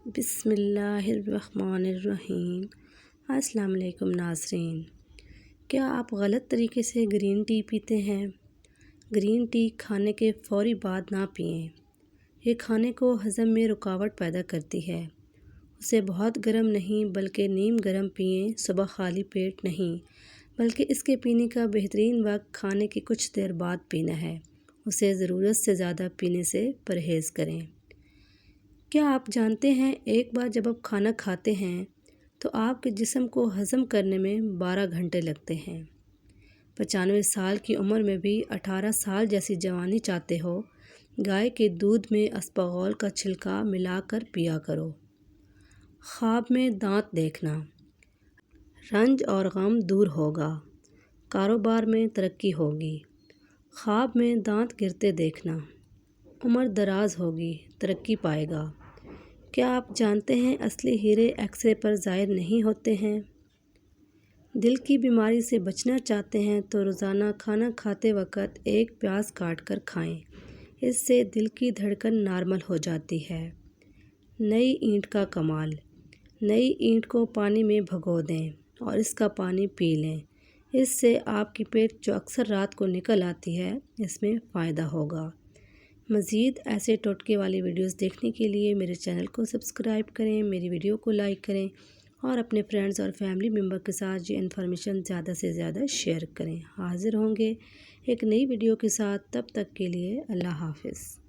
بسم اللہ الرحمن الرحیم۔ السلام علیکم ناظرین، کیا آپ غلط طریقے سے گرین ٹی پیتے ہیں؟ گرین ٹی کھانے کے فوری بعد نہ پئیں، یہ کھانے کو ہضم میں رکاوٹ پیدا کرتی ہے۔ اسے بہت گرم نہیں بلکہ نیم گرم پئیں، صبح خالی پیٹ نہیں بلکہ اس کے پینے کا بہترین وقت کھانے کے کچھ دیر بعد پینا ہے۔ اسے ضرورت سے زیادہ پینے سے پرہیز کریں۔ کیا آپ جانتے ہیں ایک بار جب آپ کھانا کھاتے ہیں تو آپ کے جسم کو ہضم کرنے میں 12 گھنٹے لگتے ہیں۔ 95 سال کی عمر میں بھی 18 سال جیسی جوانی چاہتے ہو؟ گائے کے دودھ میں اسپغول کا چھلکا ملا کر پیا کرو۔ خواب میں دانت دیکھنا، رنج اور غم دور ہوگا، کاروبار میں ترقی ہوگی۔ خواب میں دانت گرتے دیکھنا، عمر دراز ہوگی، ترقی پائے گا۔ کیا آپ جانتے ہیں اصلی ہیرے ایکس رے پر ظاہر نہیں ہوتے ہیں؟ دل کی بیماری سے بچنا چاہتے ہیں تو روزانہ کھانا کھاتے وقت ایک پیاز کاٹ کر کھائیں، اس سے دل کی دھڑکن نارمل ہو جاتی ہے۔ نئی اینٹ کا کمال، نئی اینٹ کو پانی میں بھگو دیں اور اس کا پانی پی لیں، اس سے آپ کی پیٹ جو اکثر رات کو نکل آتی ہے اس میں فائدہ ہوگا۔ مزید ایسے ٹوٹکے والی ویڈیوز دیکھنے کے لیے میرے چینل کو سبسکرائب کریں، میری ویڈیو کو لائک کریں اور اپنے فرینڈز اور فیملی ممبر کے ساتھ یہ انفارمیشن زیادہ سے زیادہ شیئر کریں۔ حاضر ہوں گے ایک نئی ویڈیو کے ساتھ، تب تک کے لیے اللہ حافظ۔